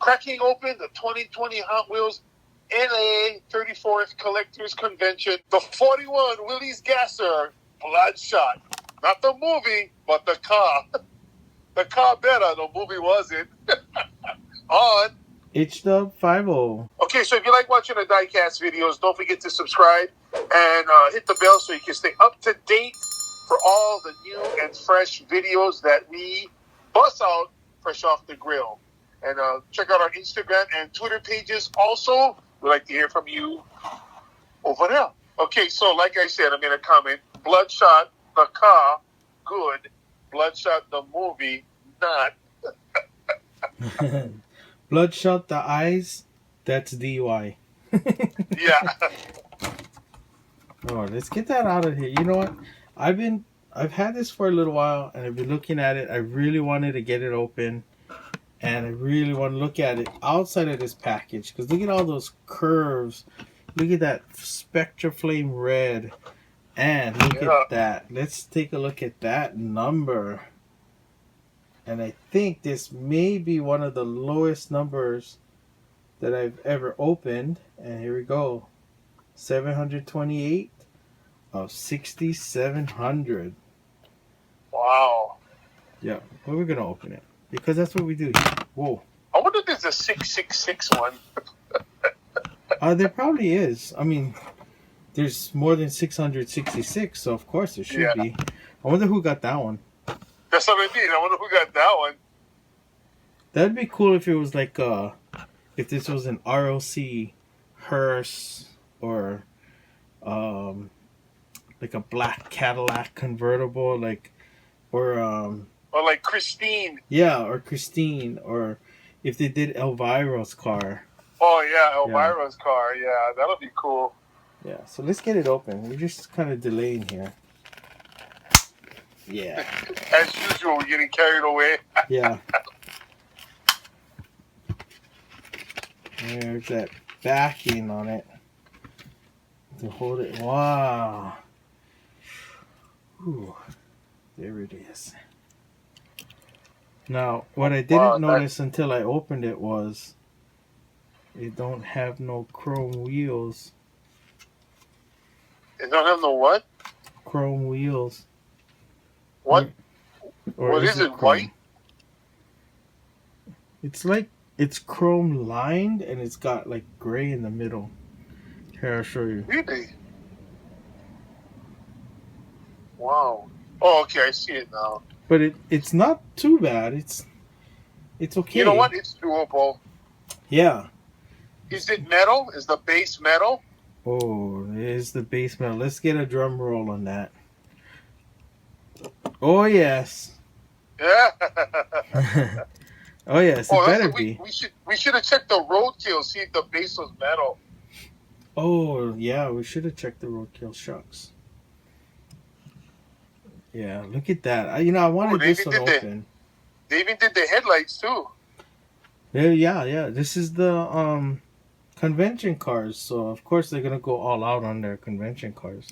cracking open the 2020 Hot Wheels LA 34th Collectors Convention, the 41 Willys Gasser Bloodshot. Not the movie, but the car. The car better, the movie wasn't. On HDub50. Okay, so if you like watching the diecast videos, don't forget to subscribe and hit the bell so you can stay up to date for all the new and fresh videos that we bust out fresh off the grill. And check out our Instagram and Twitter pages also. We'd like to hear from you over there. Okay, so like I said, I'm going to comment. Bloodshot, the car, good. Bloodshot, the movie, not. Bloodshot, the eyes, that's DUI. Yeah. Oh, let's get that out of here. You know what? I've had this for a little while, and I've been looking at it. I really wanted to get it open, and I really want to look at it outside of this package. Because look at all those curves. Look at that Spectra Flame red. And look at that. Let's take a look at that number. And I think this may be one of the lowest numbers that I've ever opened. And here we go. 728 of 6,700. Wow. Yeah, but we're going to open it. Because that's what we do here. Whoa. I wonder if there's a 666 one. There probably is. I mean, there's more than 666, so of course there should be. I wonder who got that one. That's what I mean. I wonder who got that one. That'd be cool if it was like if this was an RLC hearse or like a black Cadillac convertible, or like Christine. Yeah, or Christine, or if they did Elvira's car. Oh yeah, Elvira's car. Yeah, that'll be cool. Yeah, so let's get it open. We're just kind of delaying here. Yeah. As usual, we're getting carried away. Yeah. There's that backing on it to hold it. Wow. Ooh. There it is. Now, what I didn't notice until I opened it was it don't have no chrome wheels. It don't have no what? Chrome wheels. What? Or what is it? White? It's like it's chrome lined and it's got like gray in the middle. Here, I'll show you. Really? Wow. Oh, okay, I see it now. But it's not too bad. It's okay. You know what? It's doable. Yeah. Is it metal? Is the base metal? Oh, it is the base metal. Let's get a drum roll on that. Oh yes. Yeah. Oh yes, it better be. We should have checked the roadkill, see if the base was metal. Oh yeah, we should have checked the roadkill. Shucks. Yeah, look at that. I wanted this one open. They even did the headlights too. Yeah. This is the convention cars, so of course they're gonna go all out on their convention cars.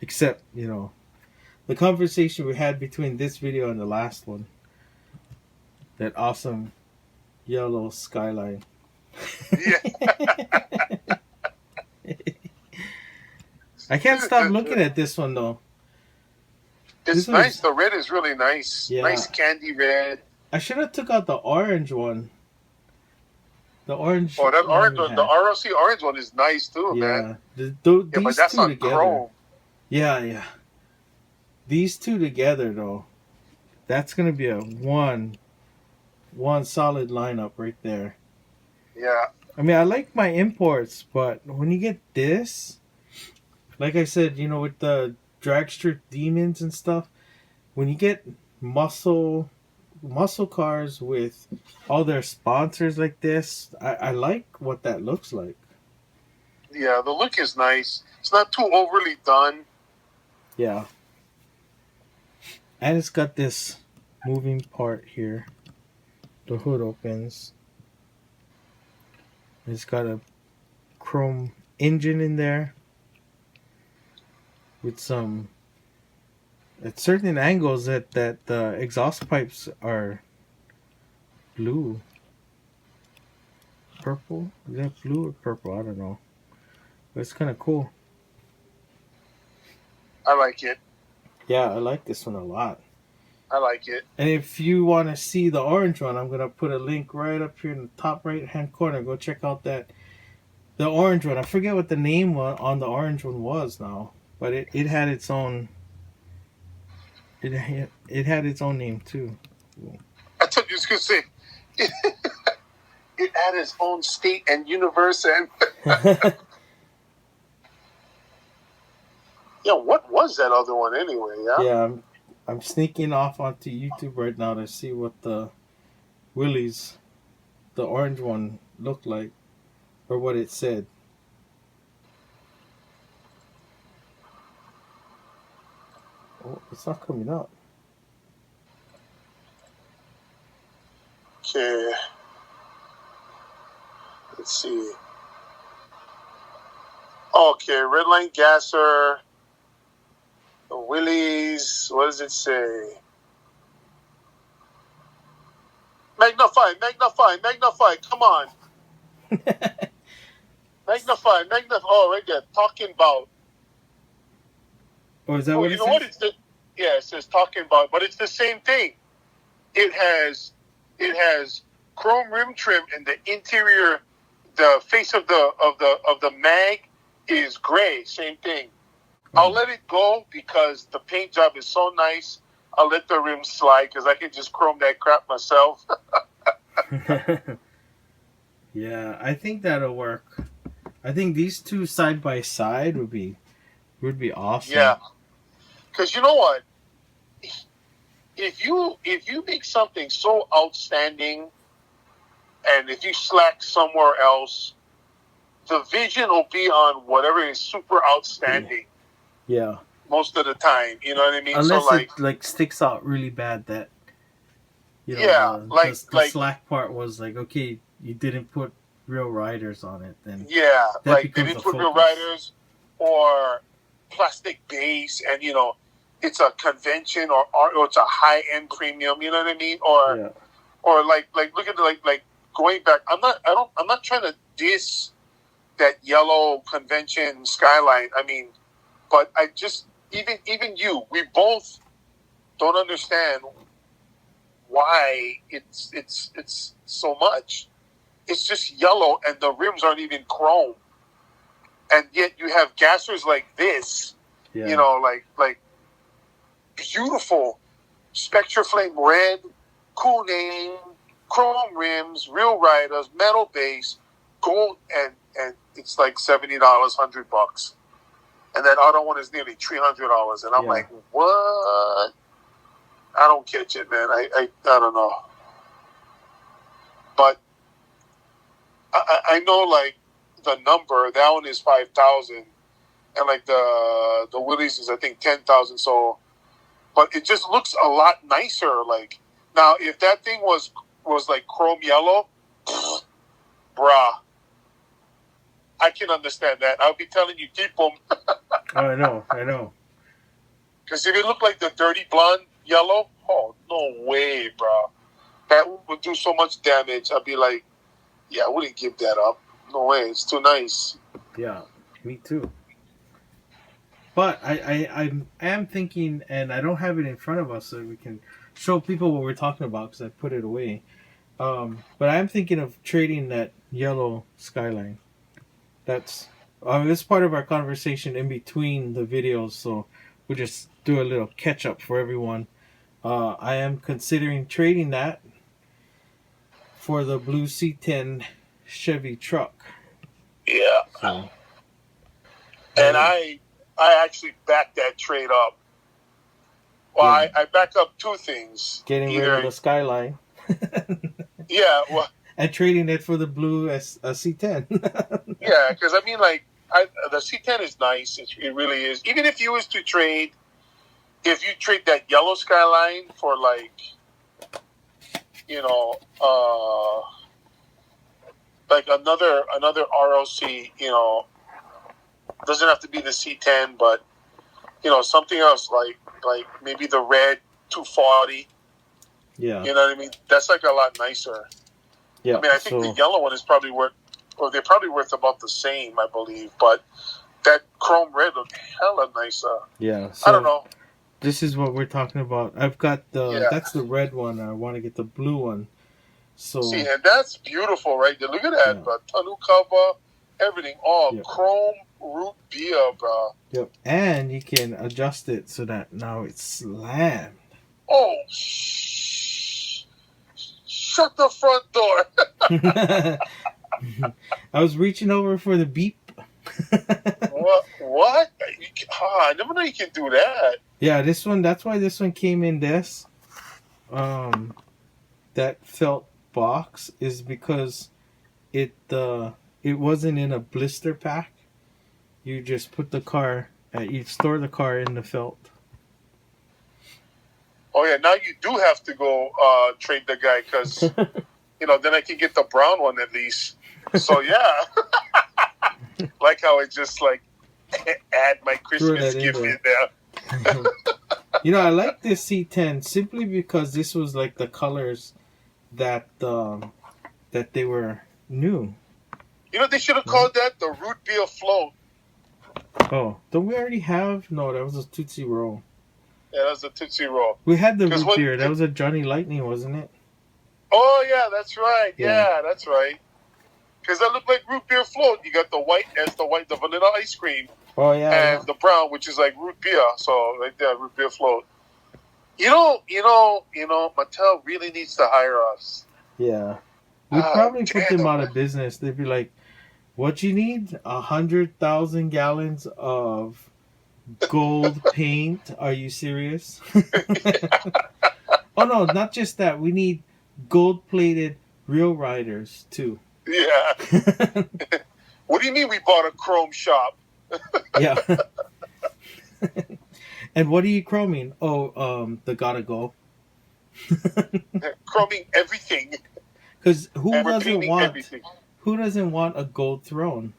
Except, the conversation we had between this video and the last one. That awesome yellow skyline. Yeah. I can't stop looking at this one though. It's nice. The red is really nice. Yeah. Nice candy red. I should have took out the orange one. The orange. Oh, that orange one, the RLC orange one is nice too, man. These but that's two not together. chrome. Yeah. These two together though, that's gonna be a one solid lineup right there. Yeah. I mean, I like my imports, but when you get this, like I said, with the dragster demons and stuff, when you get muscle cars with all their sponsors like this, I like what that looks like. Yeah, the look is nice. It's not too overly done. Yeah. And it's got this moving part here. The hood opens. It's got a chrome engine in there with some, at certain angles that the exhaust pipes are blue. purple. Is that blue or purple? I don't know. But it's kind of cool. I like it. Yeah, I like this one a lot. I like it. And if you want to see the orange one, I'm gonna put a link right up here in the top right hand corner. Go check out the orange one. I forget what the name on the orange one was now, but it had its own. It had its own name too. I thought you was gonna say it had its own state and universe and yeah. What was that other one anyway? Yeah. Yeah, I'm sneaking off onto YouTube right now to see what the Willys, the orange one, looked like, or what it said. Oh, it's not coming up. Okay. Let's see. Okay, Redline Gasser, the Willys. What does it say? Magnify. Come on. Magnify. Oh, right there. Talking about. Oh, is that Oh, what you it know says? what? It says talking about, but it's the same thing. It has chrome rim trim, and the interior, the face of the mag is gray. Same thing. I'll let it go because the paint job is so nice. I'll let the rims slide because I can just chrome that crap myself. Yeah, I think that'll work. I think these two side by side would be awesome. Yeah, because you know what? If you make something so outstanding, and if you slack somewhere else, the vision will be on whatever is super outstanding. Yeah. Most of the time, you know what I mean. Unless so it like sticks out really bad that. You know, yeah, the slack part was like, okay, you didn't put real riders on it, then yeah, that like they becomes didn't a put real focus. riders or plastic base, and it's a convention or it's a high end premium. You know what I mean? Or like look at like going back. I'm not trying to diss that yellow convention skyline. I mean, but I just even we both don't understand why it's so much. It's just yellow and the rims aren't even chrome, and yet you have gassers like this. Yeah. Like beautiful Spectra Flame red, cool name, chrome rims, real riders, metal base, gold, and it's like $70, $100, and that other one is nearly $300, and I'm like, what? I don't catch it, man. I don't know, but I know like the number that one is 5,000. And like the Willys is I think 10,000. So, but it just looks a lot nicer. Like now, if that thing was like chrome yellow, bruh, I can understand that. I'll be telling you, keep them. Oh, I know. Because if it looked like the dirty blonde yellow, oh no way, bruh. That would do so much damage. I'd be like, yeah, I wouldn't give that up. No way, it's too nice. Yeah, me too. But I am thinking, and I don't have it in front of us so we can show people what we're talking about because I put it away. But I am thinking of trading that yellow skyline. That's this part of our conversation in between the videos, so we'll just do a little catch up for everyone. I am considering trading that for the blue C10 Chevy truck. Yeah. So, and I actually backed that trade up. Well, yeah. I back up two things. Getting rid of the skyline. Yeah, well, and trading it for the blue C10. Yeah, because I mean, like, the C10 is nice. It really is. Even if you was to trade, if you trade that yellow skyline for like, like another RLC, doesn't have to be the C10, but something else like maybe the red 240. Yeah. You know what I mean? That's like a lot nicer. Yeah. I mean, I think the yellow one is probably worth, or they're probably worth about the same, I believe. But that chrome red looked hella nice. Yeah. So I don't know. this is what we're talking about. I've got that's the red one. I want to get the blue one. So see, and that's beautiful, right there. Look at that, bro. Tonneau cover, everything, all chrome root beer, bro. Yep. And you can adjust it so that now it's slammed. Oh, shut the front door. I was reaching over for the beep. What? I never know you can do that. Yeah, this one. That's why this one came in this. That felt box is because it wasn't in a blister pack. You just put the car. You store the car in the felt. Oh yeah, now you do have to go trade the guy because then I can get the brown one at least. So yeah, like how I just add my Christmas gift in there. I like this C10 simply because this was like the colors that they were new. They should have called that the root beer float. Oh, don't we already have? No, that was a Tootsie Roll. Yeah, that was a Tootsie Roll. We had the root beer. That was a Johnny Lightning, wasn't it? Oh yeah, that's right. Yeah, that's right. Because that looked like root beer float. You got the white as the vanilla ice cream. Oh yeah. And the brown, which is like root beer. So right there, root beer float. Mattel really needs to hire us. Yeah. We'd probably put them out of business. They'd be like, what you need? 100,000 gallons of gold paint. Are you serious? Oh no, not just that. We need gold-plated real riders too. Yeah. What do you mean we bought a chrome shop? Yeah. And what are you chroming? Oh, the gotta go. Chroming everything. Because who doesn't want a gold throne?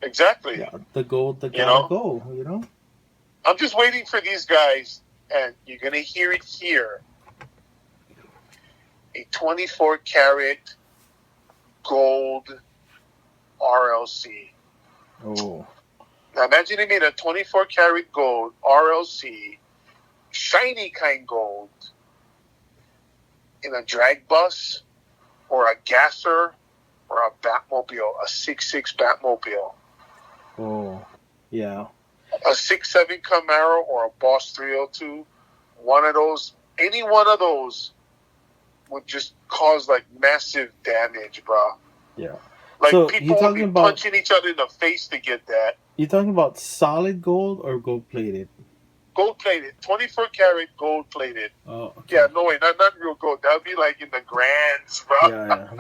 Exactly. Yeah, the gold, the gotta go. I'm just waiting for these guys, and you're gonna hear it here. A 24 karat gold RLC. Oh. Now imagine they made a 24 karat gold RLC, shiny kind gold, in a drag bus or a gasser or a Batmobile, a 6.6 Batmobile. Oh, yeah. A 6.7 Camaro or a Boss 302. One of those, any one of those would just cause massive damage, bro. Yeah. So people would be punching each other in the face to get that. You're talking about solid gold or gold plated? Gold plated, 24 karat gold plated. Oh, okay. Yeah, no way, not real gold. That would be in the grands, bro. Yeah.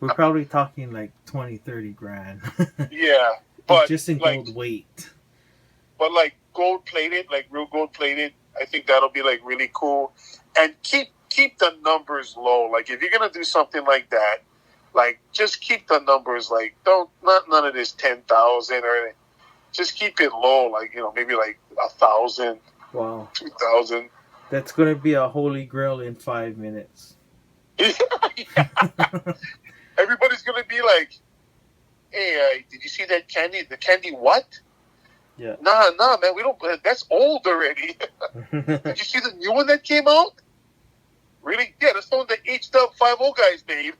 We're probably talking 20, 30 grand. Yeah, but just in gold weight. But gold plated, real gold plated, I think that'll be really cool. And keep the numbers low. If you're gonna do something like that, just keep the numbers none of this 10,000 or anything. Just keep it low, maybe 1,000. Wow. 2,000. That's gonna be a holy grail in 5 minutes. Yeah. Everybody's gonna be like, "Hey, did you see that candy? The candy what?" Yeah. Nah, man, we don't. That's old already. Did you see the new one that came out? Really? Yeah, that's the one the HDub50 guys made.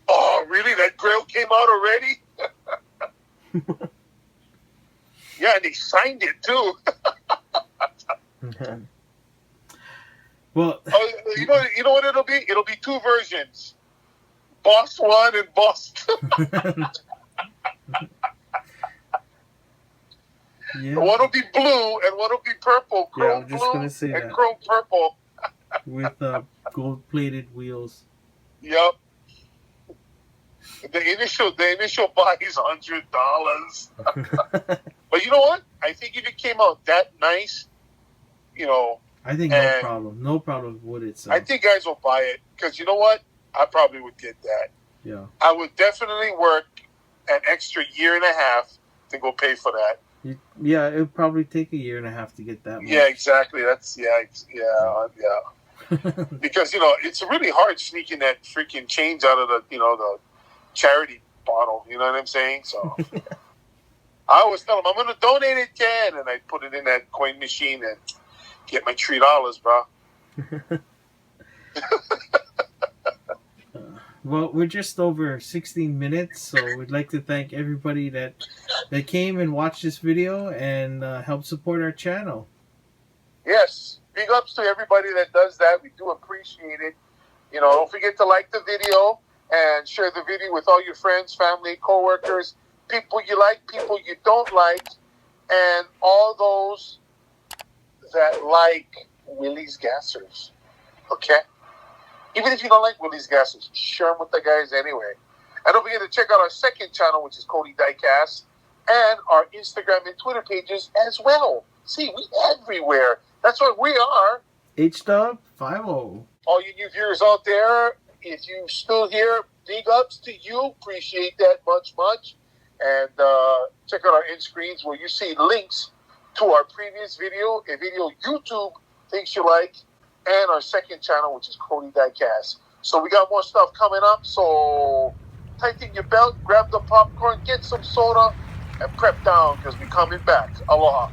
Oh, really? That grail came out already? Yeah, and they signed it too. Well, you know what it'll be? It'll be two versions: Boss 1 and Boss 2. Yeah. One will be blue and one will be purple. Chrome blue and chrome purple. With gold-plated wheels. Yep. The initial buy is $100. But you know what? I think if it came out that nice, I think no problem would it sell. I think guys will buy it because you know what? I probably would get that. Yeah. I would definitely work an extra year and a half to go pay for that. Yeah, it would probably take a year and a half to get that much. Yeah, exactly. That's yeah. Because, it's really hard sneaking that freaking change out of the charity bottle. You know what I'm saying? So I always tell them, I'm going to donate it, Ken. And I put it in that coin machine and get my $3, bro. Well, we're just over 16 minutes, so we'd like to thank everybody that came and watched this video and helped support our channel. Yes. Big ups to everybody that does that. We do appreciate it. Don't forget to like the video and share the video with all your friends, family, coworkers, people you like, people you don't like, and all those that like Willys gassers. Okay? Even if you don't like Willys gassers, share them with the guys anyway. And don't forget to check out our second channel, which is Cody Diecast, and our Instagram and Twitter pages as well. See, we everywhere. That's what we are. HDub50. All you new viewers out there, if you still here, big ups to you. Appreciate that much. And check out our end screens where you see links to our previous video, a video YouTube thinks you like, and our second channel, which is Cody Diecast. So we got more stuff coming up. So tighten your belt, grab the popcorn, get some soda, and prep down because we're coming back. Aloha.